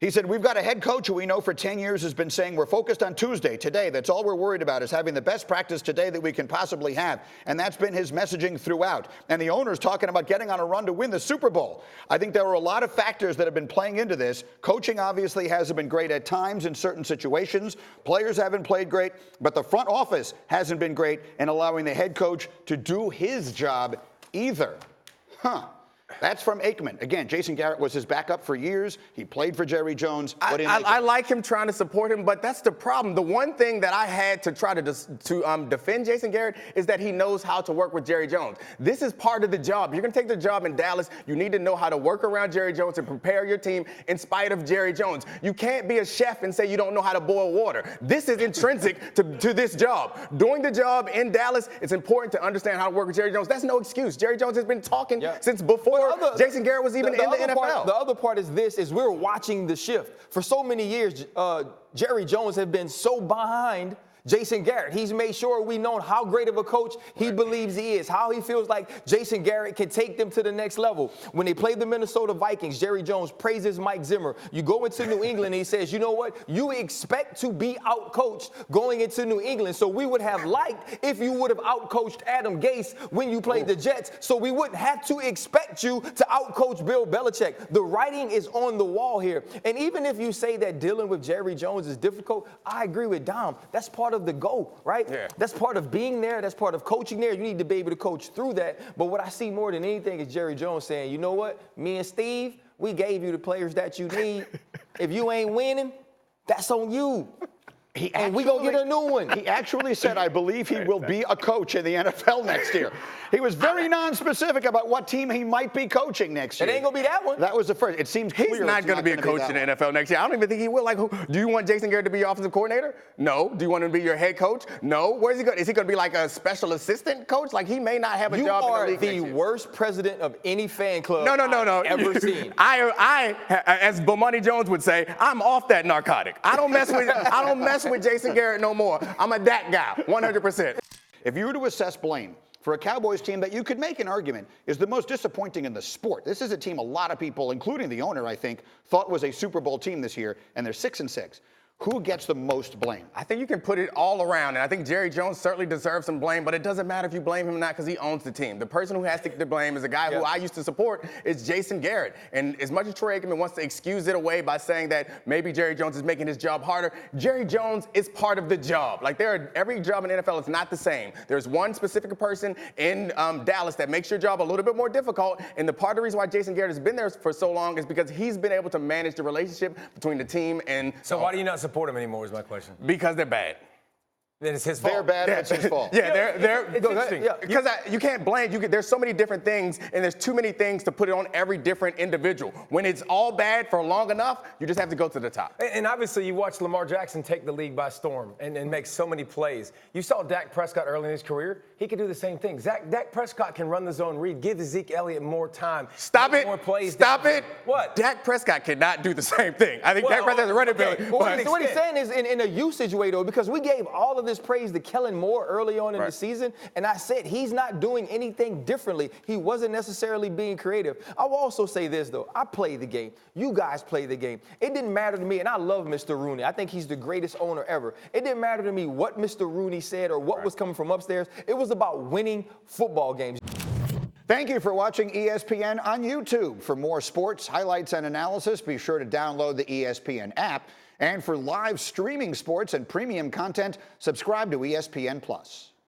He said, we've got a head coach who we know for 10 years has been saying we're focused on Tuesday, today. That's all we're worried about is having the best practice today that we can possibly have. And that's been his messaging throughout. And the owner's talking about getting on a run to win the Super Bowl. I think there are a lot of factors that have been playing into this. Coaching obviously hasn't been great at times in certain situations. Players haven't played great, but the front office hasn't been great in allowing the head coach to do his job either. That's from Aikman. Again, Jason Garrett was his backup for years. He played for Jerry Jones. I like him trying to support him, but that's the problem. The one thing that I had to try to defend Jason Garrett is that he knows how to work with Jerry Jones. This is part of the job. You're going to take the job in Dallas. You need to know how to work around Jerry Jones and prepare your team in spite of Jerry Jones. You can't be a chef and say you don't know how to boil water. This is intrinsic to this job. Doing the job in Dallas, it's important to understand how to work with Jerry Jones. That's no excuse. Jerry Jones has been talking since before Jason Garrett was even in the NFL. The other part is we're watching the shift. For so many years, Jerry Jones has been so behind Jason Garrett. He's made sure we know how great of a coach he believes he is, how he feels like Jason Garrett can take them to the next level. When they played the Minnesota Vikings, Jerry Jones praises Mike Zimmer. You go into New England and he says, you know what? You expect to be outcoached going into New England. So we would have liked if you would have outcoached Adam Gase when you played the Jets. So we wouldn't have to expect you to outcoach Bill Belichick. The writing is on the wall here. And even if you say that dealing with Jerry Jones is difficult, I agree with Dom. That's part of the go, right? Yeah. That's part of being there. That's part of coaching there. You need to be able to coach through that. But what I see more than anything is Jerry Jones saying, you know what? Me and Steve, we gave you the players that you need. If you ain't winning, that's on you. And we gonna get a new one. He actually said, I believe he will be a coach in the NFL next year. He was very non-specific about what team he might be coaching next year. It ain't gonna be that one. That was the first. It seems clear he's not gonna be a coach in the NFL next year. I don't even think he will. Like, do you want Jason Garrett to be your offensive coordinator? No. Do you want him to be your head coach? No. Where's he going? Is he gonna be like a special assistant coach? Like, he may not have a job in the league next year. You are the worst president of any fan club I've ever seen. I, as Domonique Jones would say, I'm off that narcotic. I don't mess with Jason Garrett no more. I'm a that guy, 100%. If you were to assess blame for a Cowboys team that you could make an argument is the most disappointing in the sport. This is a team a lot of people, including the owner, I think, thought was a Super Bowl team this year, and they're 6-6. Who gets the most blame? I think you can put it all around, and I think Jerry Jones certainly deserves some blame, but it doesn't matter if you blame him or not because he owns the team. The person who has to get the blame is a guy who I used to support is Jason Garrett. And as much as Troy Aikman wants to excuse it away by saying that maybe Jerry Jones is making his job harder, Jerry Jones is part of the job. Like, every job in the NFL is not the same. There's one specific person in Dallas that makes your job a little bit more difficult, and the part of the reason why Jason Garrett has been there for so long is because he's been able to manage the relationship between the team and... So why do you not support him anymore is my question. Because they're bad. Then it's his fault. They're bad, it's his fault. Because you can't blame. There's so many different things, and there's too many things to put it on every different individual. When it's all bad for long enough, you just have to go to the top. And obviously, you watch Lamar Jackson take the league by storm and make so many plays. You saw Dak Prescott early in his career. He could do the same thing. Dak Prescott can run the zone read, give Zeke Elliott more time. Stop it. More plays. Stop it. What? Dak Prescott cannot do the same thing. I think Dak Prescott has a running ability. What he's saying is in a usage way, though, because we gave all of this praise to Kellen Moore early on in the season, and I said he's not doing anything differently. He wasn't necessarily being creative. I will also say this, though. I played the game. You guys played the game. It didn't matter to me, and I love Mr. Rooney. I think he's the greatest owner ever. It didn't matter to me what Mr. Rooney said or what was coming from upstairs. It was about winning football games. Thank you for watching ESPN on YouTube. For more sports, highlights, and analysis, be sure to download the ESPN app. And for live streaming sports and premium content, subscribe to ESPN+.